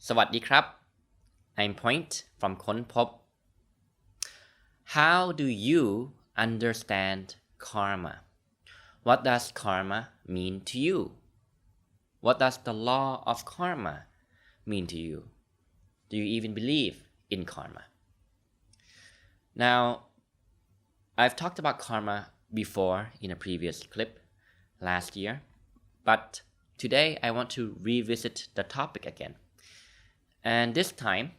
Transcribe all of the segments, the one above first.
สวัสดีครับ I'm Point from ค้นพบ How do you understand karma? What does karma mean to you? What does the law of karma mean to you? Do you even believe in karma? Now, I've talked about karma before in a previous clip last year, but today I want to revisit the topic again. And this time,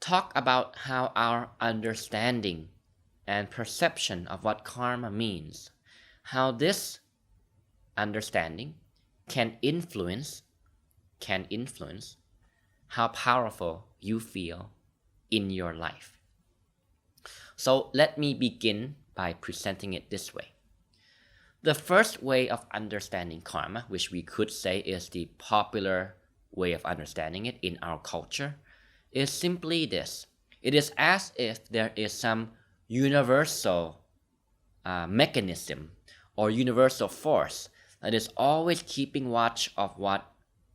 talk about how our understanding and perception of what karma means, how this understanding can influence how powerful you feel in your life. So let me begin by presenting it this way. The first way of understanding karma, which we could say is the popular way of understanding it in our culture, is simply this. It is as if there is some universal mechanism or universal force that is always keeping watch of what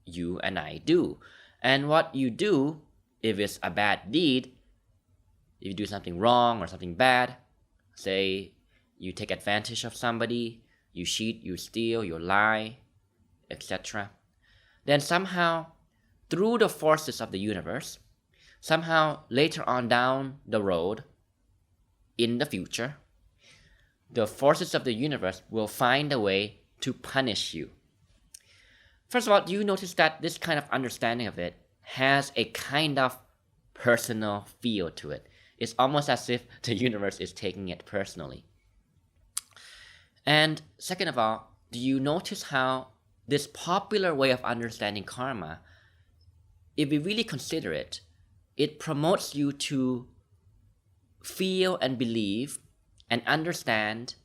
you and I do. And what you do, if it's a bad deed, if you do something wrong or something bad, say you take advantage of somebody, you cheat, you steal, you lie, etc., then somehow, through the forces of the universe, somehow later on down the road, in the future, the forces of the universe will find a way to punish you. First of all, do you notice that this kind of understanding of it has a kind of personal feel to it? It's almost as if the universe is taking it personally. And second of all, do you notice how this popular way of understanding karma, if we really consider it, it promotes you to feel and believe and understand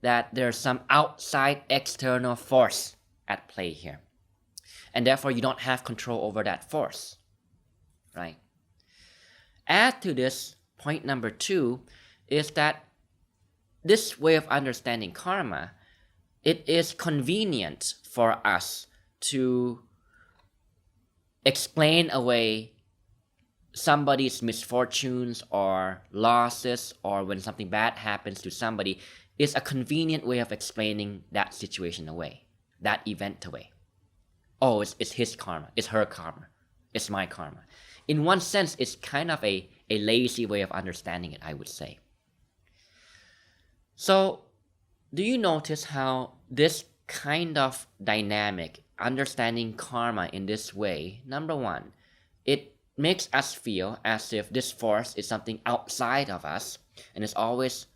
that there's some outside external force at play here. And therefore, you don't have control over that force, right? Add to this, point number 2, is that this way of understanding karma, it is convenient for us to explain away somebody's misfortunes or losses, or when something bad happens to somebody, is a convenient way of explaining that situation away, that event away. Oh, it's his karma, it's her karma, it's my karma. In one sense, it's kind of a lazy way of understanding it, I would say. So, do you notice how this kind of dynamic, understanding karma in this way, number one, it makes us feel as if this force is something outside of us and is always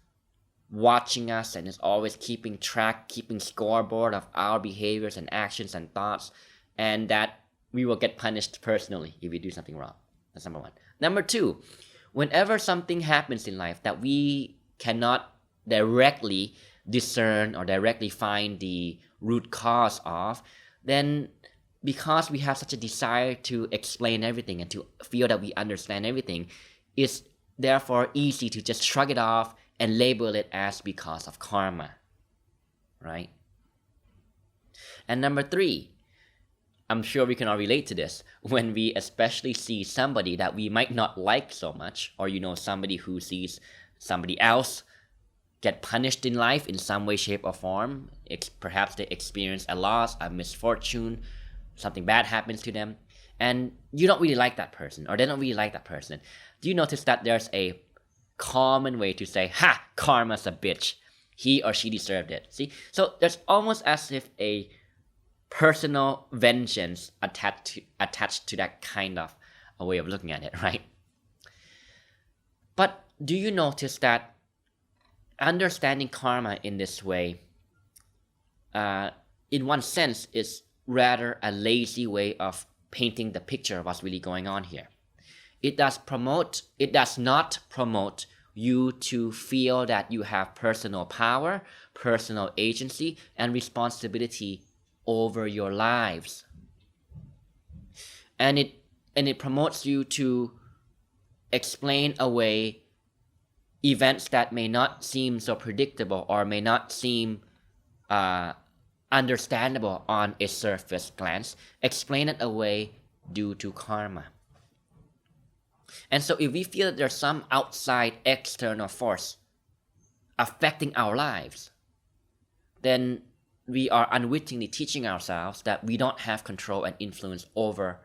watching us and is always keeping track, keeping scoreboard of our behaviors and actions and thoughts, and that we will get punished personally if we do something wrong. That's number one. Number two, whenever something happens in life that we cannot directly discern or directly find the root cause of, then because we have such a desire to explain everything and to feel that we understand everything, it's therefore easy to just shrug it off and label it as because of karma, right? And number 3, I'm sure we can all relate to this, when we especially see somebody that we might not like so much, or somebody who sees somebody else get punished in life in some way, shape, or form. Perhaps they experience a loss, a misfortune, something bad happens to them, and you don't really like that person, or they don't really like that person. Do you notice that there's a common way to say, ha, karma's a bitch, he or she deserved it? See, so there's almost as if a personal vengeance attached to that kind of a way of looking at it, right? But do you notice that understanding karma in this way, in one sense, is rather a lazy way of painting the picture of what's really going on here? It does not promote you to feel that you have personal power, personal agency, and responsibility over your lives. And it promotes you to explain away events that may not seem so predictable or may not seem understandable on a surface glance. Explain it away due to karma. And so if we feel that there's some outside external force affecting our lives, then we are unwittingly teaching ourselves that we don't have control and influence over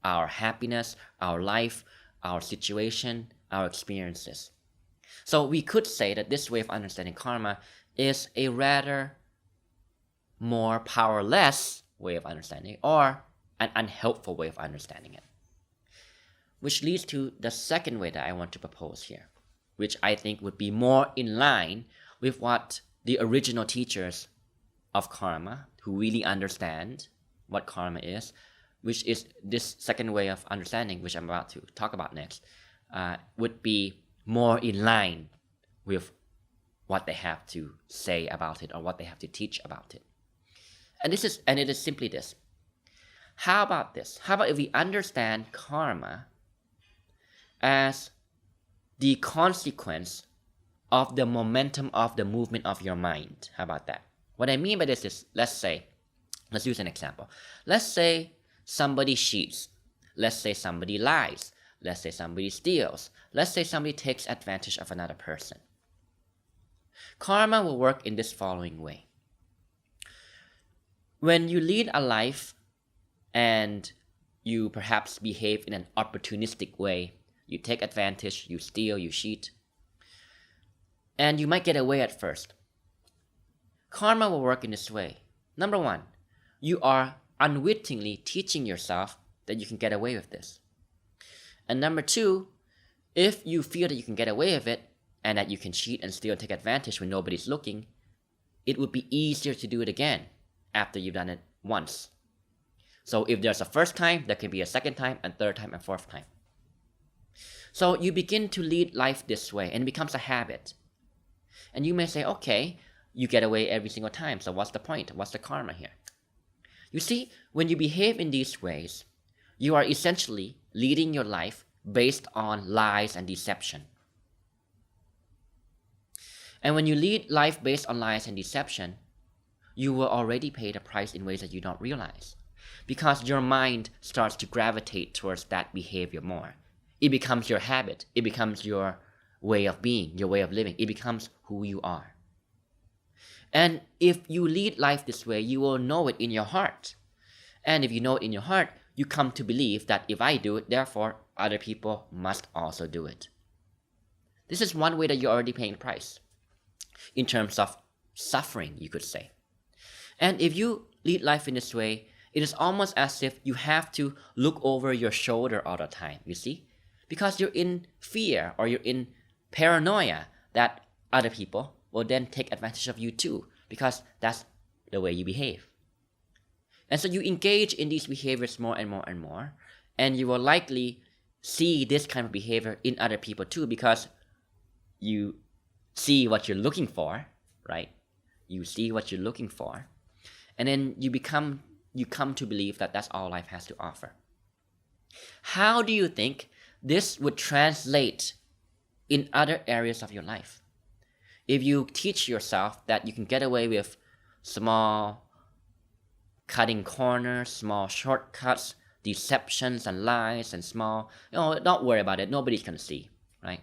our happiness, our life, our situation, our experiences. So we could say that this way of understanding karma is a rather more powerless way of understanding it, or an unhelpful way of understanding it. Which leads to the second way that I want to propose here, which I think would be more in line with what the original teachers of karma, who really understand what karma is, which is this second way of understanding, which I'm about to talk about next, would be more in line with what they have to say about it or what they have to teach about it. And it is simply this. How about this? How about if we understand karma as the consequence of the momentum of the movement of your mind? How about that? What I mean by this is, let's use an example. Let's say somebody cheats. Let's say somebody lies. Let's say somebody steals. Let's say somebody takes advantage of another person. Karma will work in this following way. When you lead a life and you perhaps behave in an opportunistic way, you take advantage, you steal, you cheat, and you might get away at first. Karma will work in this way. Number one, you are unwittingly teaching yourself that you can get away with this. And number two, if you feel that you can get away with it and that you can cheat and steal and take advantage when nobody's looking, it would be easier to do it again after you've done it once. So if there's a first time, there can be a second time, and third time, and fourth time. So you begin to lead life this way, and it becomes a habit. And you may say, okay, you get away every single time, so what's the point? What's the karma here? You see, when you behave in these ways, you are essentially leading your life based on lies and deception. And when you lead life based on lies and deception, you will already pay the price in ways that you don't realize, because your mind starts to gravitate towards that behavior more. It becomes your habit. It becomes your way of being, your way of living. It becomes who you are. And if you lead life this way, you will know it in your heart. And if you know it in your heart, you come to believe that if I do it, therefore other people must also do it. This is one way that you're already paying the price in terms of suffering, you could say. And if you lead life in this way, it is almost as if you have to look over your shoulder all the time, you see? Because you're in fear or you're in paranoia that other people will then take advantage of you too, because that's the way you behave. And so you engage in these behaviors more and more and more, and you will likely see this kind of behavior in other people too, because you see what you're looking for, right? You see what you're looking for, and then you come to believe that that's all life has to offer. How do you think this would translate in other areas of your life? If you teach yourself that you can get away with small cutting corners, small shortcuts, deceptions and lies and small, don't worry about it, nobody's gonna see, right?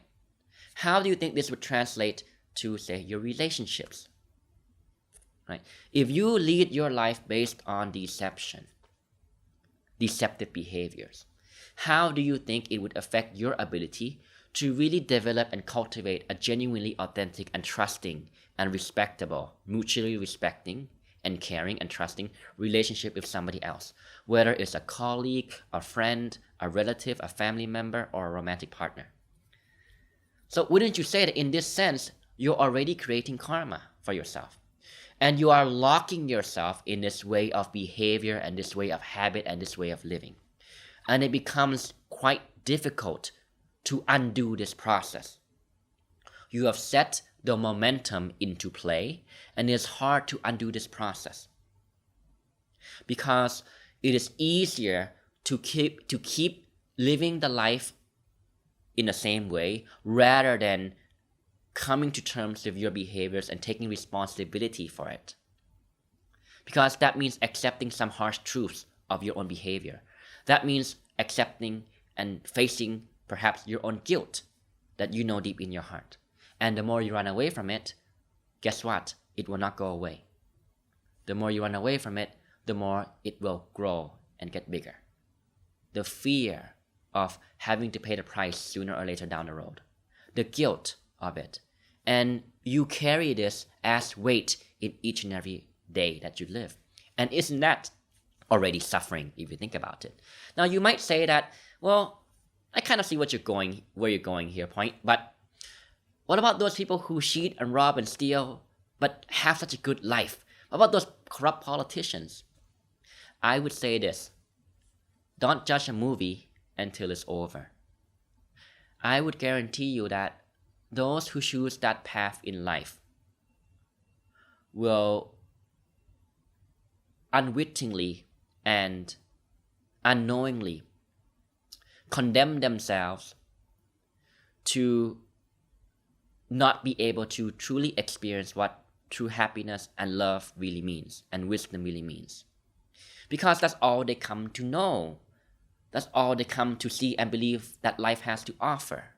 How do you think this would translate to, say, your relationships? Right? If you lead your life based on deceptive behaviors, how do you think it would affect your ability to really develop and cultivate a genuinely authentic and trusting and respectable, mutually respecting and caring and trusting relationship with somebody else, whether it's a colleague, a friend, a relative, a family member, or a romantic partner? So wouldn't you say that in this sense, you're already creating karma for yourself? And you are locking yourself in this way of behavior and this way of habit and this way of living. And it becomes quite difficult to undo this process. You have set the momentum into play, and it's hard to undo this process. Because it is easier to keep living the life in the same way rather than coming to terms with your behaviors and taking responsibility for it. Because that means accepting some harsh truths of your own behavior. That means accepting and facing perhaps your own guilt that you know deep in your heart. And the more you run away from it, guess what? It will not go away. The more you run away from it, the more it will grow and get bigger. The fear of having to pay the price sooner or later down the road. The guilt of it. And you carry this as weight in each and every day that you live. And isn't that already suffering if you think about it? Now you might say that, well, I kind of see where you're going here, Point, but what about those people who cheat and rob and steal but have such a good life? What about those corrupt politicians? I would say this: don't judge a movie until it's over. I would guarantee you that those who choose that path in life will unwittingly and unknowingly condemn themselves to not be able to truly experience what true happiness and love really means and wisdom really means. Because that's all they come to know. That's all they come to see and believe that life has to offer.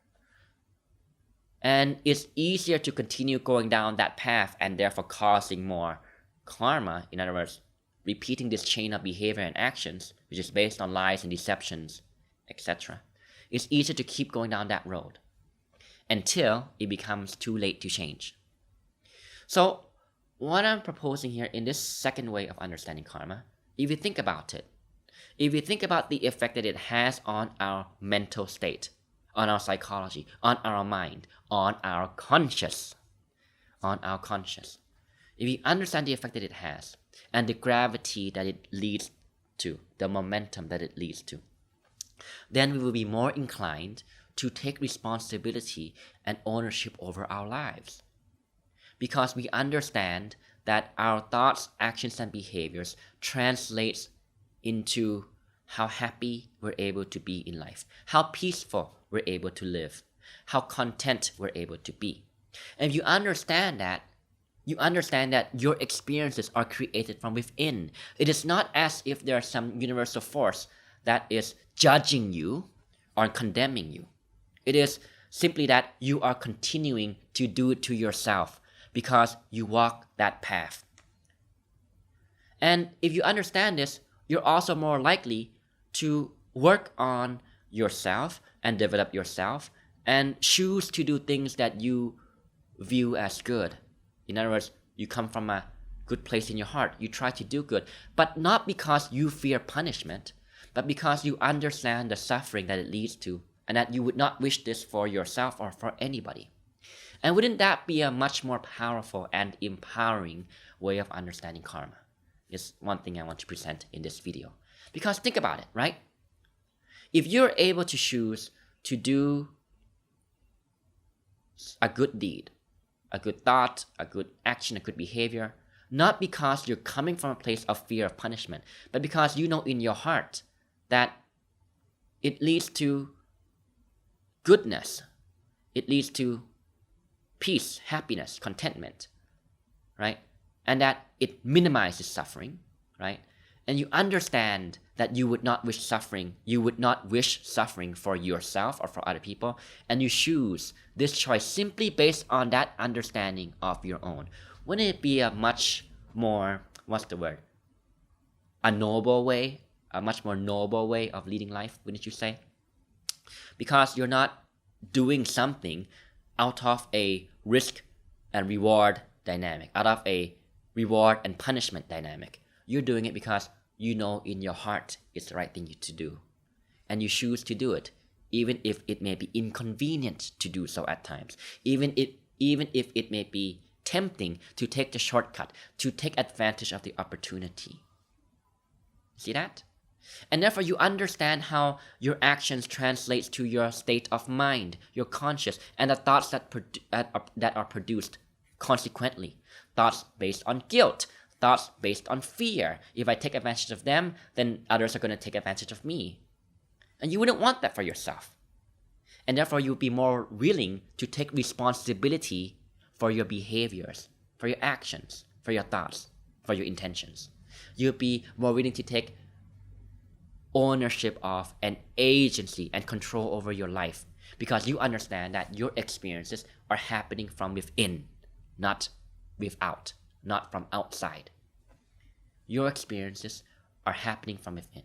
And it's easier to continue going down that path and therefore causing more karma. In other words, repeating this chain of behavior and actions, which is based on lies and deceptions, etc. It's easier to keep going down that road until it becomes too late to change. So, what I'm proposing here in this second way of understanding karma, if you think about it, if you think about the effect that it has on our mental state, on our psychology, on our mind, on our conscious, if you understand the effect that it has and the gravity that it leads to, the momentum that it leads to, then we will be more inclined to take responsibility and ownership over our lives. Because we understand that our thoughts, actions, and behaviors translates into how happy we're able to be in life, how peaceful we're able to live, how content we're able to be. And if you understand that your experiences are created from within. It is not as if there's some universal force that is judging you or condemning you. It is simply that you are continuing to do it to yourself because you walk that path. And if you understand this, you're also more likely to work on yourself and develop yourself and choose to do things that you view as good. In other words, you come from a good place in your heart. You try to do good, but not because you fear punishment, but because you understand the suffering that it leads to and that you would not wish this for yourself or for anybody. And wouldn't that be a much more powerful and empowering way of understanding karma? It's one thing I want to present in this video. Because think about it, right? If you're able to choose to do a good deed, a good thought, a good action, a good behavior, not because you're coming from a place of fear of punishment, but because you know in your heart that it leads to goodness, it leads to peace, happiness, contentment, right? And that it minimizes suffering, right? And you understand that you would not wish suffering for yourself or for other people, and you choose this choice simply based on that understanding of your own. Wouldn't it be a much more, a noble way, a much more noble way of leading life, wouldn't you say? Because you're not doing something out of a risk and reward dynamic, out of a reward and punishment dynamic. You're doing it because you know in your heart it's the right thing to do. And you choose to do it, even if it may be inconvenient to do so at times. Even if it may be tempting to take the shortcut, to take advantage of the opportunity. See that? And therefore you understand how your actions translates to your state of mind, your conscious, and the thoughts that are produced consequently. Thoughts based on guilt, thoughts based on fear. If I take advantage of them, then others are going to take advantage of me. And you wouldn't want that for yourself. And therefore you'll be more willing to take responsibility for your behaviors, for your actions, for your thoughts, for your intentions. You'll be more willing to take ownership of and agency and control over your life, because you understand that your experiences are happening from within, not without, not from outside. Your experiences are happening from within,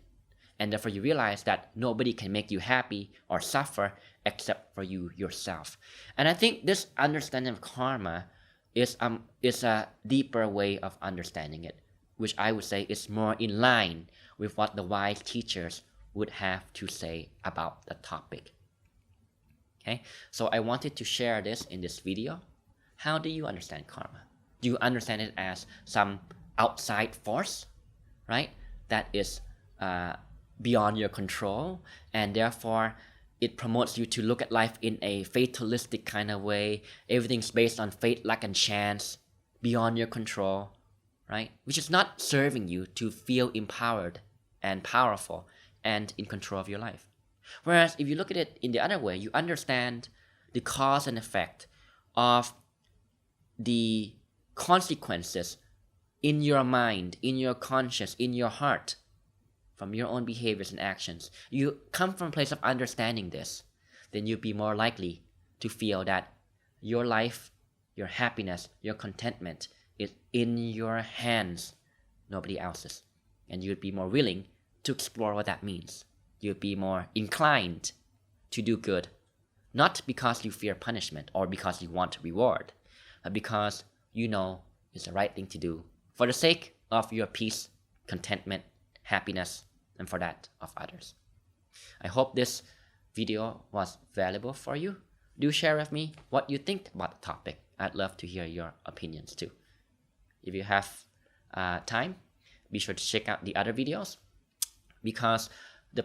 and therefore you realize that nobody can make you happy or suffer except for you yourself. And I think this understanding of karma is a deeper way of understanding it, which I would say is more in line with what the wise teachers would have to say about the topic. Okay, so I wanted to share this in this video. How do you understand karma? Do you understand it as some outside force, right? That is beyond your control, and therefore it promotes you to look at life in a fatalistic kind of way. Everything's based on fate, luck, and chance, beyond your control, right? Which is not serving you to feel empowered and powerful and in control of your life. Whereas if you look at it in the other way, you understand the cause and effect of the consequences in your mind, in your conscience, in your heart, from your own behaviors and actions. You come from a place of understanding this, then you'll be more likely to feel that your life, your happiness, your contentment is in your hands, nobody else's. And you'd be more willing to explore what that means. You'll be more inclined to do good, not because you fear punishment or because you want reward, but because you know it's the right thing to do for the sake of your peace, contentment, happiness, and for that of others. I hope this video was valuable for you. Do share with me what you think about the topic. I'd love to hear your opinions too. If you have time, be sure to check out the other videos, because the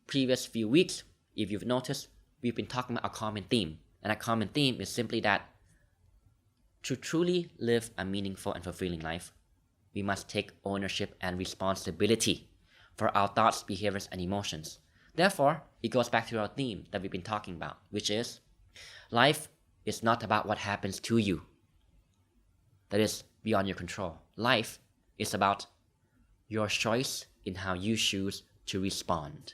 previous few weeks, if you've noticed, we've been talking about a common theme. And a common theme is simply that to truly live a meaningful and fulfilling life, we must take ownership and responsibility for our thoughts, behaviors, and emotions. Therefore, it goes back to our theme that we've been talking about, which is life is not about what happens to you. That is beyond your control. Life is about your choice in how you choose to respond.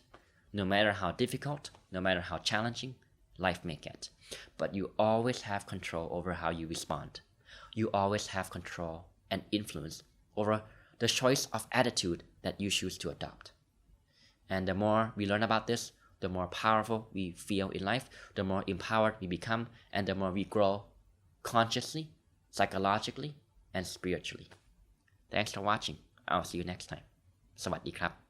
No matter how difficult, no matter how challenging life may get. But you always have control over how you respond. You always have control and influence over the choice of attitude that you choose to adopt. And the more we learn about this, the more powerful we feel in life, the more empowered we become, and the more we grow consciously, psychologically, and spiritually. Thanks for watching. I'll see you next time. สวัสดีครับ